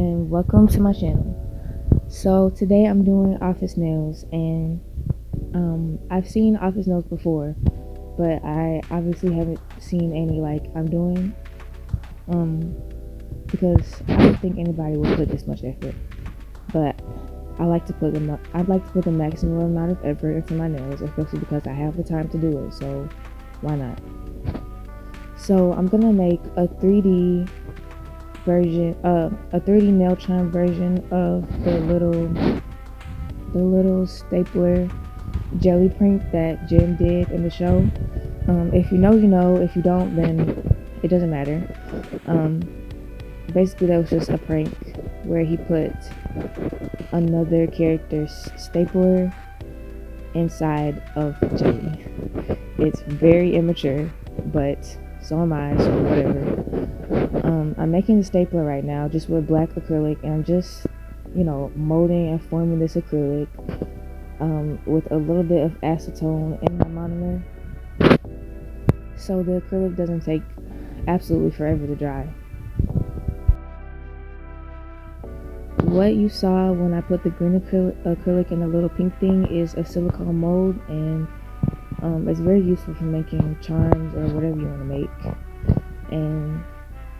and welcome to my channel. So today I'm doing office nails, and I've seen office nails before, but I obviously haven't seen any like I'm doing, because I don't think anybody would put this much effort. But I'd like to put the maximum amount of effort into my nails, especially because I have the time to do it. So why not? So I'm gonna make a 3D version, a 3D nail chime version of the little stapler jelly prank that Jim did in the show. If you know, you know. If you don't, then it doesn't matter. Um, Basically, that was just a prank where he put another character's stapler inside of jelly. It's very immature, but so am I, so whatever. I'm making the stapler right now just with black acrylic, and I'm just, molding and forming this acrylic with a little bit of acetone in my monomer, so the acrylic doesn't take absolutely forever to dry. What you saw when I put the green acrylic in the little pink thing is a silicone mold, and it's very useful for making charms or whatever you want to make. And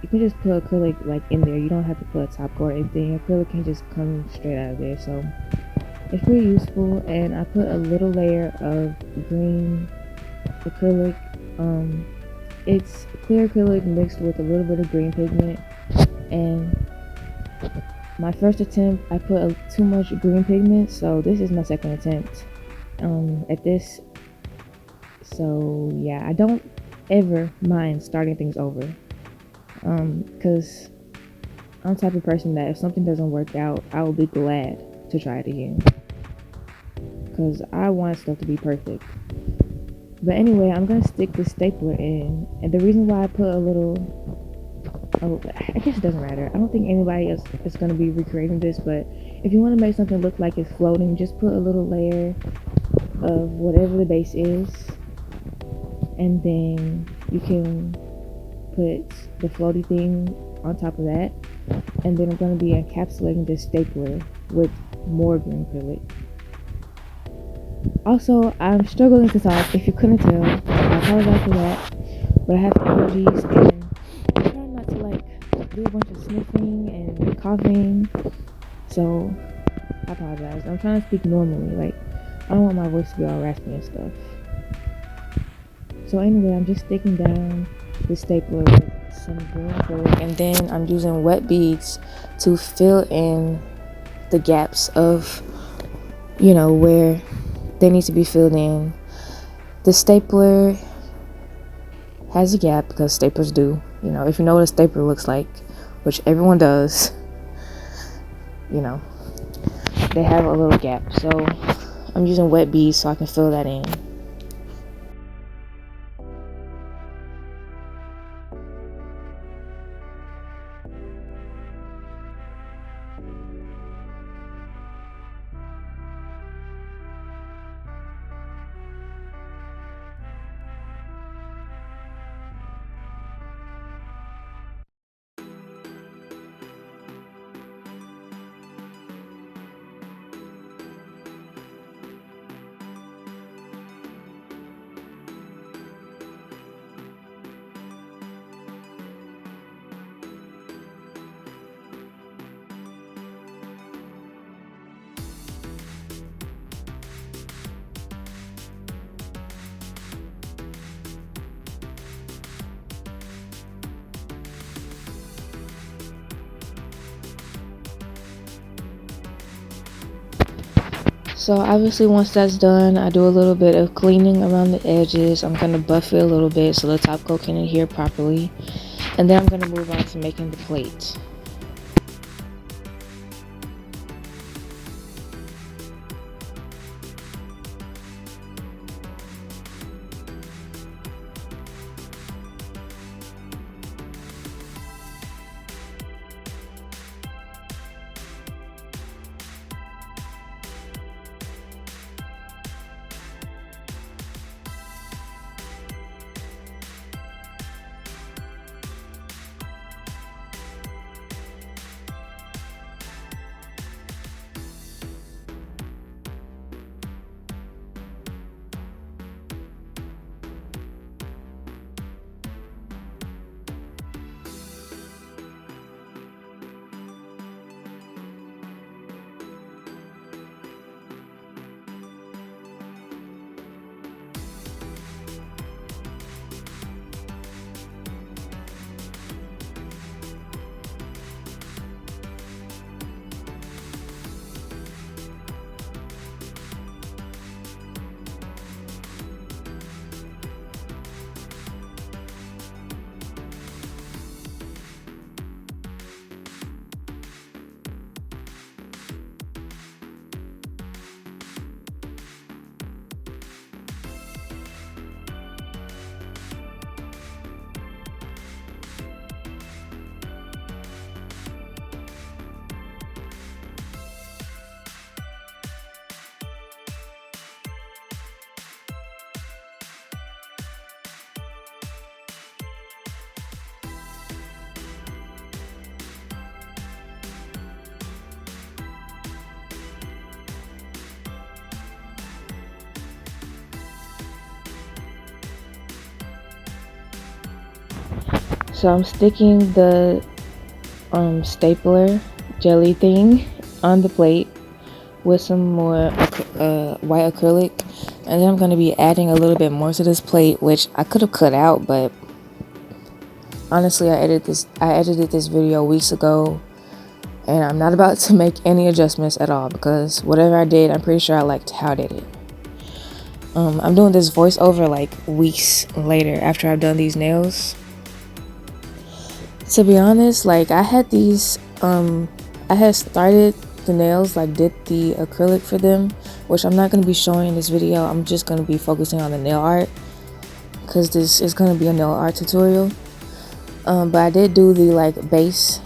you can just put acrylic like in there. You don't have to put a top coat or anything. Acrylic can just come straight out of there. So it's pretty useful. And I put a little layer of green acrylic. It's clear acrylic mixed with a little bit of green pigment. And my first attempt, I put too much green pigment, so this is my second attempt at this. So yeah, I don't ever mind starting things over, because I'm the type of person that if something doesn't work out, I will be glad to try it again, because I want stuff to be perfect. But anyway, I'm gonna stick this stapler in, and the reason why I put a little, I guess it doesn't matter. I don't think anybody else is going to be recreating this, but if you want to make something look like it's floating, just put a little layer of whatever the base is, and then you can put the floaty thing on top of that. And then I'm going to be encapsulating this stapler with more green acrylic. Also, I'm struggling to talk. If you couldn't tell, I apologize for that, but I have allergies, and I'm trying not to do a bunch of sniffling and coughing, so I apologize. I'm trying to speak normally. I don't want my voice to be all raspy and stuff. So anyway, I'm just sticking down the stapler with some green acrylic, and then I'm using wet beads to fill in the gaps of, where they need to be filled in. The stapler has a gap because staplers do. If you know what a stapler looks like, which everyone does, they have a little gap. So I'm using wet beads so I can fill that in. So obviously once that's done, I do a little bit of cleaning around the edges. I'm going to buff it a little bit so the top coat can adhere properly. And then I'm going to move on to making the plate. So I'm sticking the stapler jelly thing on the plate with some more white acrylic, and then I'm going to be adding a little bit more to this plate, which I could have cut out, but honestly I edited this video weeks ago, and I'm not about to make any adjustments at all, because whatever I did, I'm pretty sure I liked how I did it. I'm doing this voiceover like weeks later after I've done these nails. To be honest, like I had started the nails, like did the acrylic for them, which I'm not going to be showing in this video. I'm just going to be focusing on the nail art, because this is going to be a nail art tutorial. But I did do the like base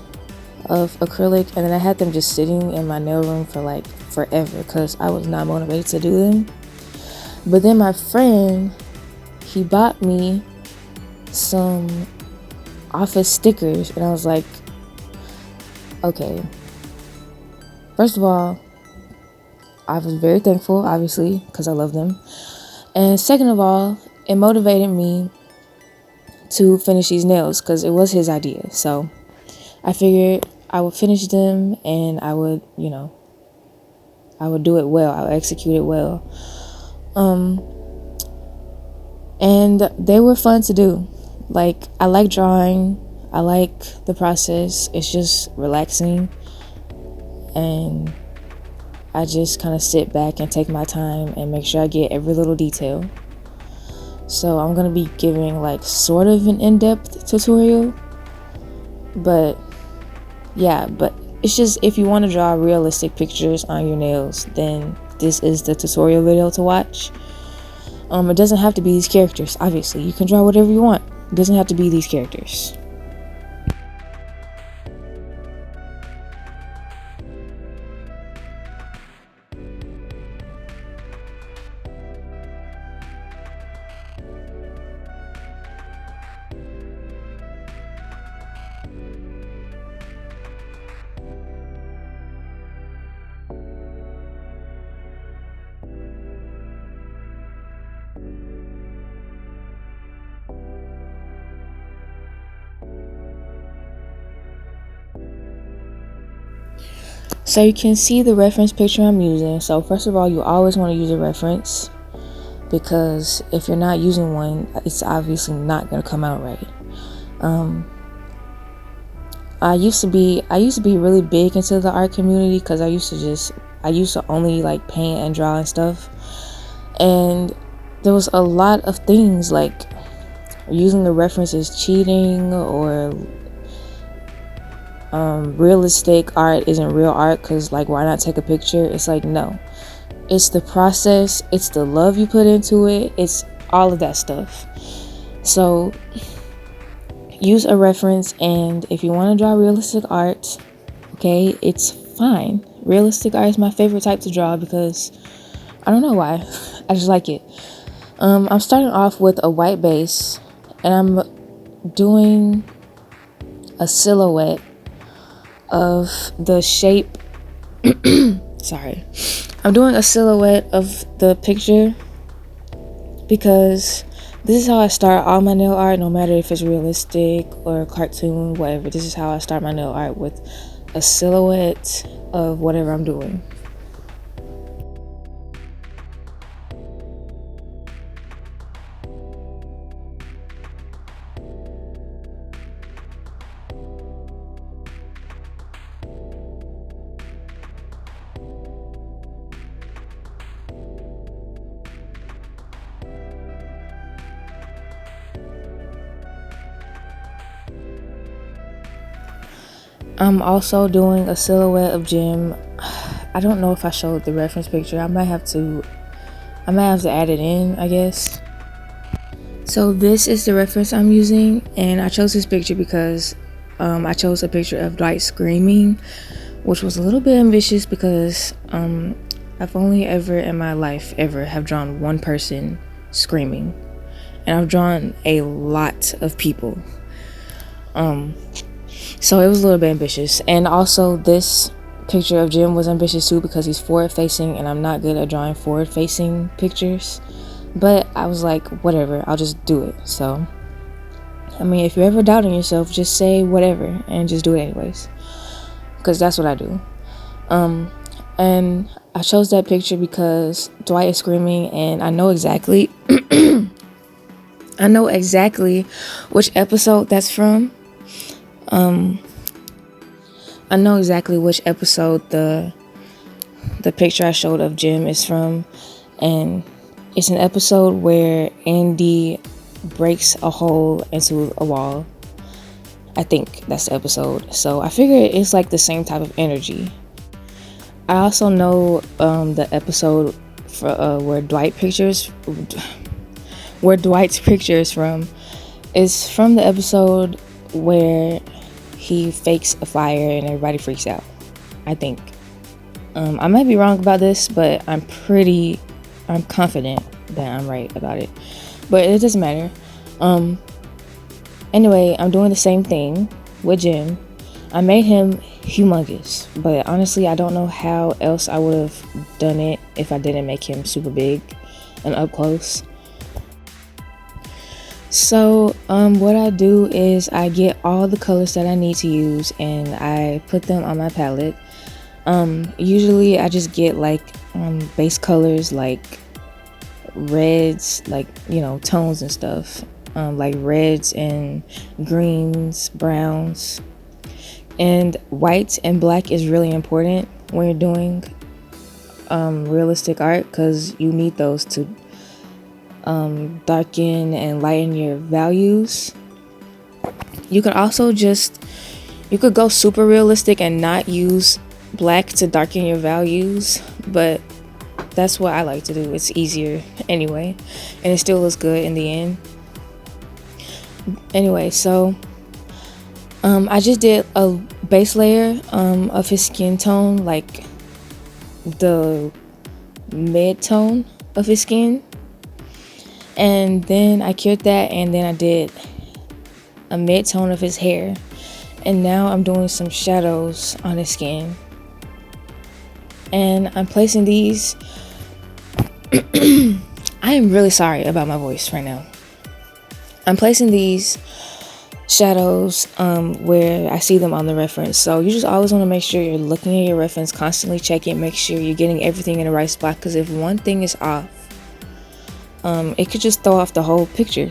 of acrylic, and then I had them just sitting in my nail room for like forever because I was not motivated to do them. But then my friend, he bought me some office stickers, and I was like, okay, first of all, I was very thankful, obviously, because I love them, and second of all, it motivated me to finish these nails because it was his idea. So I figured I would finish them, and I would, I would do it well, I would execute it well. And they were fun to do. Like, I like drawing, I like the process, it's just relaxing, and I just kind of sit back and take my time and make sure I get every little detail. So I'm gonna be giving like sort of an in-depth tutorial, but yeah, but it's just, if you want to draw realistic pictures on your nails, then this is the tutorial video to watch. It doesn't have to be these characters, obviously. You can draw whatever you want. It doesn't have to be these characters. So you can see the reference picture I'm using. So first of all, you always want to use a reference, because if you're not using one, it's obviously not going to come out right. I used to be really big into the art community, because I used to only like paint and draw and stuff, and there was a lot of things like using the references cheating, or realistic art isn't real art, because like, why not take a picture? It's like, no, it's the process, it's the love you put into it, it's all of that stuff. So use a reference, and if you want to draw realistic art, okay, it's fine. Realistic art is my favorite type to draw, because I don't know why, I just like it. I'm starting off with a white base, and I'm doing a silhouette of the shape sorry, I'm doing a silhouette of the picture, because this is how I start all my nail art, no matter if it's realistic or cartoon, whatever. This is how I start my nail art, with a silhouette of whatever I'm doing. I'm also doing a silhouette of Jim. I don't know if I showed the reference picture. I might have to add it in, I guess. So this is the reference I'm using, and I chose this picture because I chose a picture of Dwight screaming, which was a little bit ambitious, because I've only ever in my life have drawn one person screaming, and I've drawn a lot of people. So it was a little bit ambitious. And also this picture of Jim was ambitious too, because he's forward facing, and I'm not good at drawing forward facing pictures, but I was like, whatever, I'll just do it. So I mean, if you're ever doubting yourself, just say whatever and just do it anyways, because that's what I do. And I chose that picture because Dwight is screaming, and I know exactly which episode that's from. I know exactly which episode the picture I showed of Jim is from, and it's an episode where Andy breaks a hole into a wall. I think that's the episode. So I figure it's like the same type of energy. I also know the episode for where Dwight's picture is from is from the episode where he fakes a fire and everybody freaks out. I think. I might be wrong about this, but I'm confident that I'm right about it. But it doesn't matter. Anyway, I'm doing the same thing with Jim. I made him humongous, but honestly, I don't know how else I would have done it if I didn't make him super big and up close. So, what I do is I get all the colors that I need to use and I put them on my palette. Usually I just get like base colors like reds, like, you know, tones and stuff, like reds and greens, browns, and white and black is really important when you're doing realistic art, because you need those to darken and lighten your values. You could also go super realistic and not use black to darken your values, but that's what I like to do. It's easier anyway, and it still looks good in the end. Anyway, so I just did a base layer of his skin tone, like the mid tone of his skin, and then I cured that, and then I did a mid tone of his hair, and now I'm doing some shadows on his skin, and I'm placing these. I am really sorry about my voice right now. I'm placing these shadows where I see them on the reference. So you just always want to make sure you're looking at your reference, constantly check it, make sure you're getting everything in the right spot, because if one thing is off, it could just throw off the whole picture.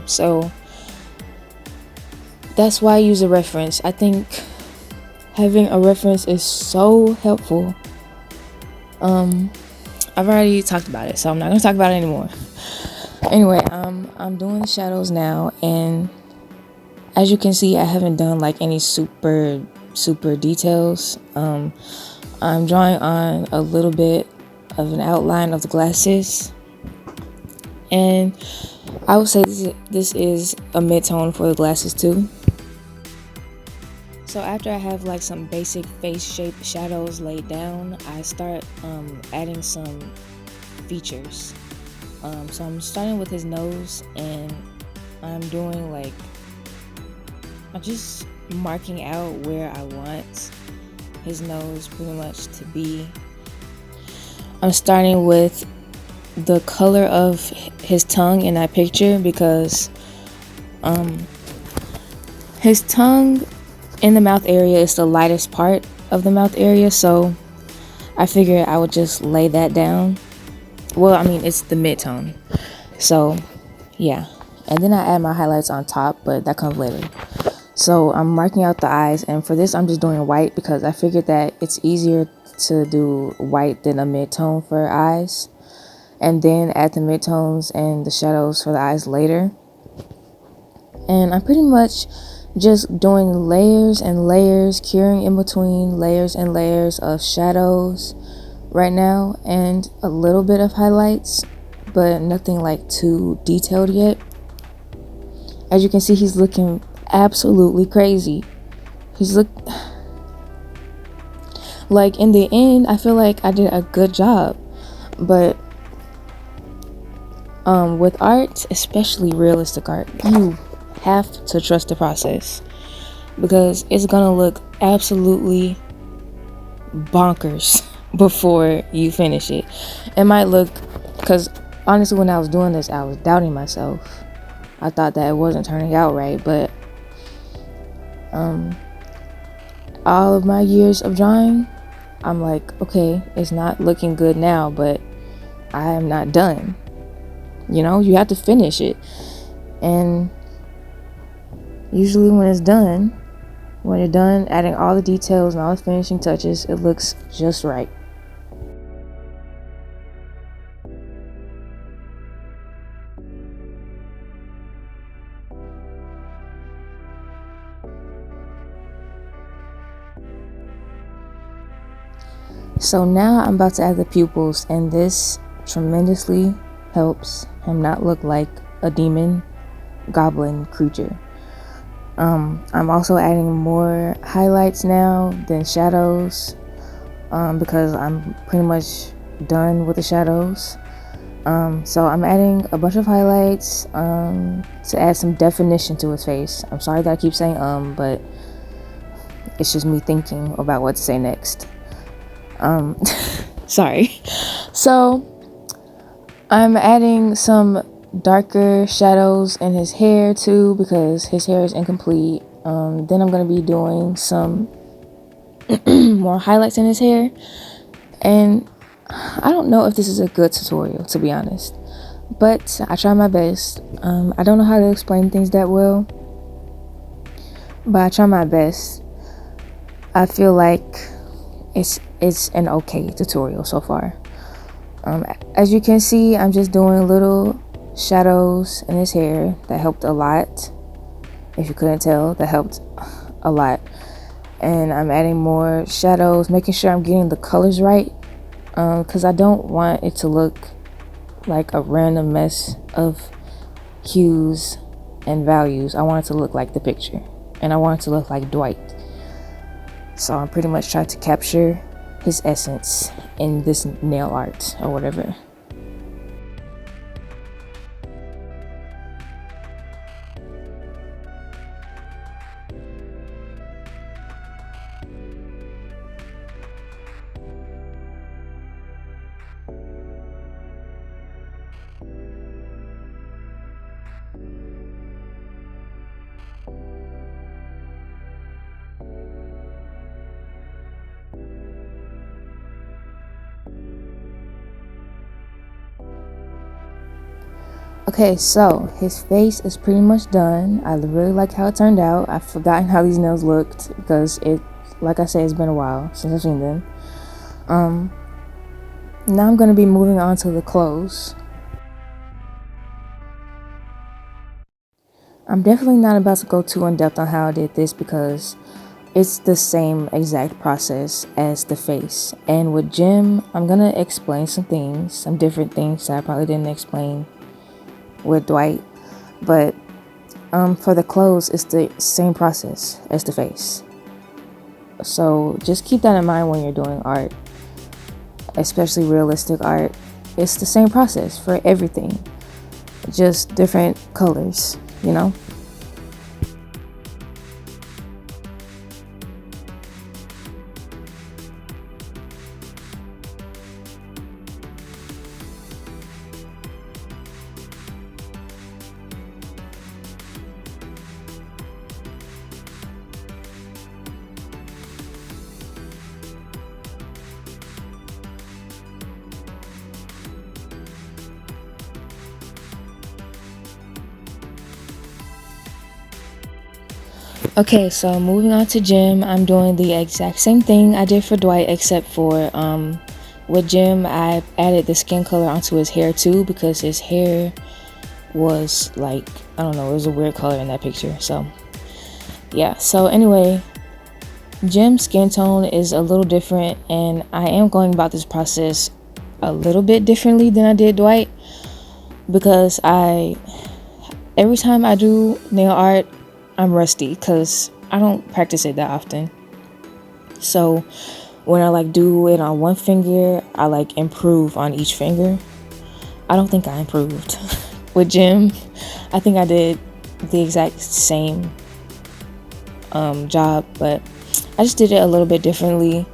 So that's why I use a reference. I think having a reference is so helpful. I've already talked about it, so I'm not going to talk about it anymore. Anyway, I'm doing the shadows now, and as you can see, I haven't done like any super details. I'm drawing on a little bit of an outline of the glasses, and I would say this is a mid-tone for the glasses too. So after I have like some basic face shape shadows laid down, I start adding some features. So I'm starting with his nose, and I'm doing like, I'm just marking out where I want his nose pretty much to be. I'm starting with the color of his tongue in that picture, because his tongue in the mouth area is the lightest part of the mouth area, so I figured I would just lay that down. Well, I mean, it's the mid-tone, so yeah. And then I add my highlights on top, but that comes later. So I'm marking out the eyes, and for this I'm just doing white because I figured that it's easier to do white than a mid-tone for eyes, and then add the mid-tones and the shadows for the eyes later. And I'm pretty much just doing layers and layers, curing in between layers and layers of shadows right now, and a little bit of highlights, but nothing like too detailed yet. As you can see, he's looking absolutely crazy. Like, in the end, I feel like I did a good job, but with art, especially realistic art, you have to trust the process, because it's gonna look absolutely bonkers before you finish it. It might look, because honestly when I was doing this I was doubting myself. I thought that it wasn't turning out right, but all of my years of drawing, I'm like, okay, it's not looking good now, but I am not done. You know, you have to finish it. And usually when you're done adding all the details and all the finishing touches, it looks just right. So now I'm about to add the pupils, and this tremendously helps him not look like a demon goblin creature. I'm also adding more highlights now than shadows, because I'm pretty much done with the shadows. So I'm adding a bunch of highlights to add some definition to his face. I'm sorry that I keep saying but it's just me thinking about what to say next. Sorry. So I'm adding some darker shadows in his hair too, because his hair is incomplete. Then I'm going to be doing some more highlights in his hair, and I don't know if this is a good tutorial, to be honest, but I try my best. I don't know how to explain things that well, but I try my best. I feel like it's an okay tutorial so far. As you can see, I'm just doing little shadows in his hair. That helped a lot. If you couldn't tell, that helped a lot. And I'm adding more shadows, making sure I'm getting the colors right, because I don't want it to look like a random mess of hues and values. I want it to look like the picture, and I want it to look like Dwight. So I'm pretty much trying to capture his essence in this nail art or whatever. Okay, so his face is pretty much done. I really like how it turned out. I've forgotten how these nails looked because like I said, it's been a while since I've seen them. Now I'm going to be moving on to the clothes. I'm definitely not about to go too in depth on how I did this because it's the same exact process as the face. And with Jim, I'm going to explain some different things that I probably didn't explain with Dwight, but for the clothes, it's the same process as the face. So just keep that in mind when you're doing art, especially realistic art. It's the same process for everything, just different colors, you know? Okay, so moving on to Jim, I'm doing the exact same thing I did for Dwight, except for with Jim, I added the skin color onto his hair too, because his hair was like, I don't know, it was a weird color in that picture. So yeah, so anyway, Jim's skin tone is a little different, and I am going about this process a little bit differently than I did Dwight, because every time I do nail art, I'm rusty because I don't practice it that often. So when I do it on one finger, I improve on each finger. I don't think I improved with Jim. I think I did the exact same job, but I just did it a little bit differently.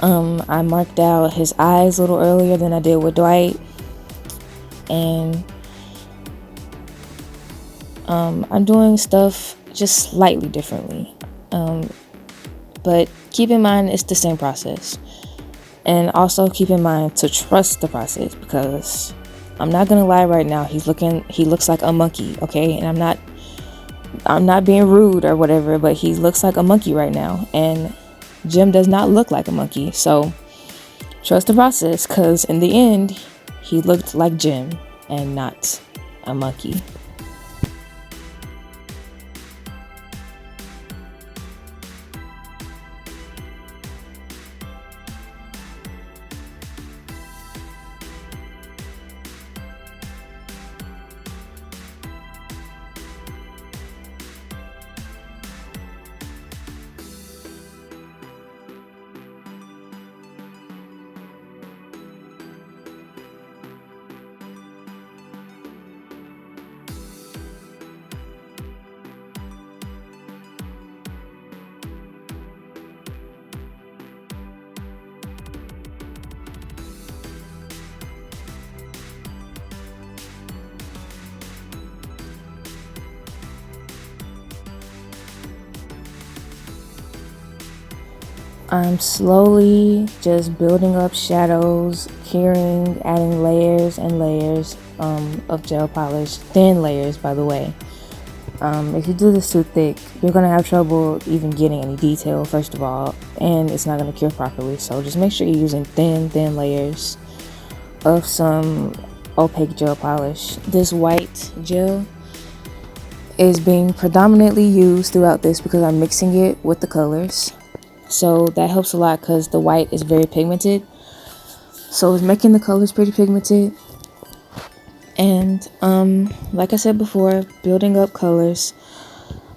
I marked out his eyes a little earlier than I did with Dwight, and I'm doing stuff just slightly differently. But keep in mind it's the same process. And also keep in mind to trust the process, because I'm not gonna lie right now, he looks like a monkey, okay? And I'm not being rude or whatever, but he looks like a monkey right now. And Jim does not look like a monkey. So trust the process, because in the end, he looked like Jim and not a monkey. I'm slowly just building up shadows, curing, adding layers and layers of gel polish, thin layers, by the way. If you do this too thick, you're gonna have trouble even getting any detail, first of all, and it's not gonna cure properly. So just make sure you're using thin layers of some opaque gel polish. This white gel is being predominantly used throughout this because I'm mixing it with the colors. So that helps a lot because the white is very pigmented. So it's making the colors pretty pigmented. And like I said before, building up colors,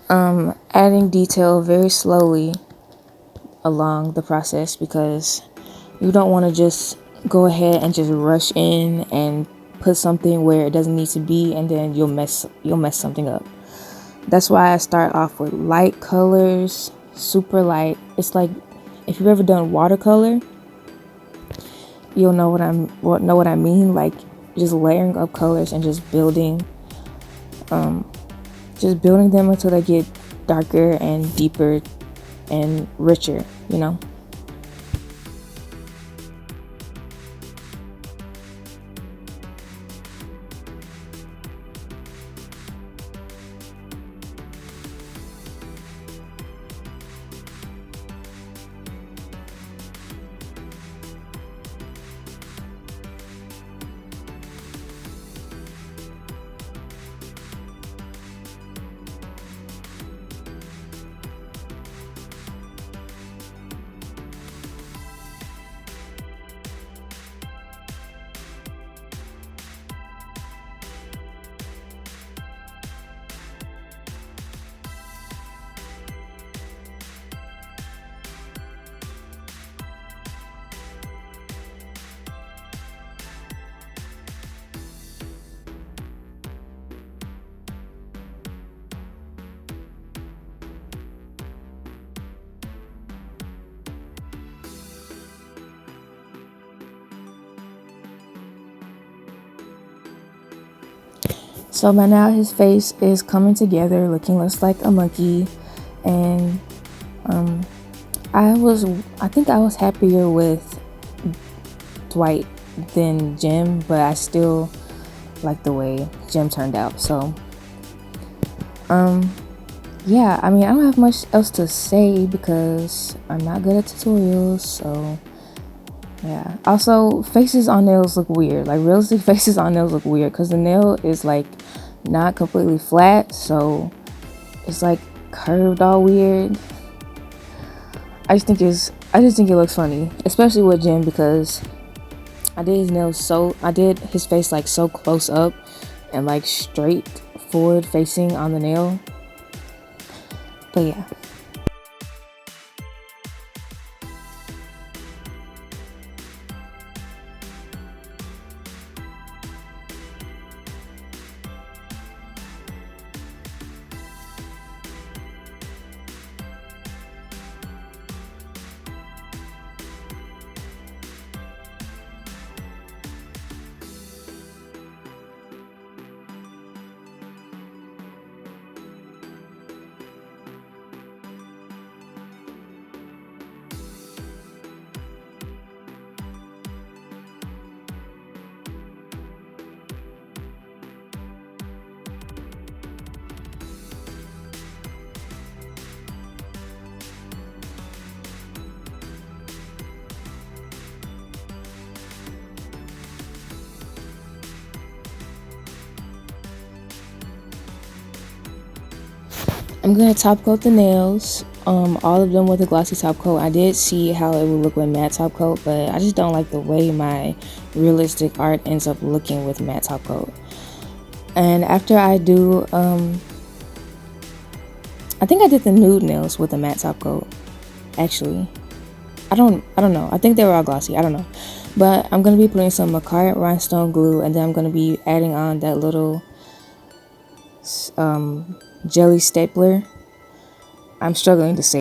adding detail very slowly along the process, because you don't want to just go ahead and just rush in and put something where it doesn't need to be, and then you'll mess something up. That's why I start off with light colors, super light. It's like if you've ever done watercolor, you'll know what I mean. Like just layering up colors and just building them until they get darker and deeper and richer, you know. So by now his face is coming together, looking less like a monkey, and I think I was happier with Dwight than Jim, but I still like the way Jim turned out. So yeah, I mean, I don't have much else to say because I'm not good at tutorials. So yeah. Also, faces on nails look weird. Like realistic faces on nails look weird because the nail is like not completely flat, so it's like curved all weird. I just think it looks funny, especially with Jim, because I did his face like so close up and like straight forward facing on the nail. But yeah. I'm gonna top coat the nails, all of them with a glossy top coat. I did see how it would look with matte top coat, but I just don't like the way my realistic art ends up looking with matte top coat. And after I do, I think I did the nude nails with a matte top coat. Actually, I don't know. I think they were all glossy. I don't know. But I'm gonna be putting some Macart rhinestone glue, and then I'm gonna be adding on that little jelly stapler. I'm struggling to say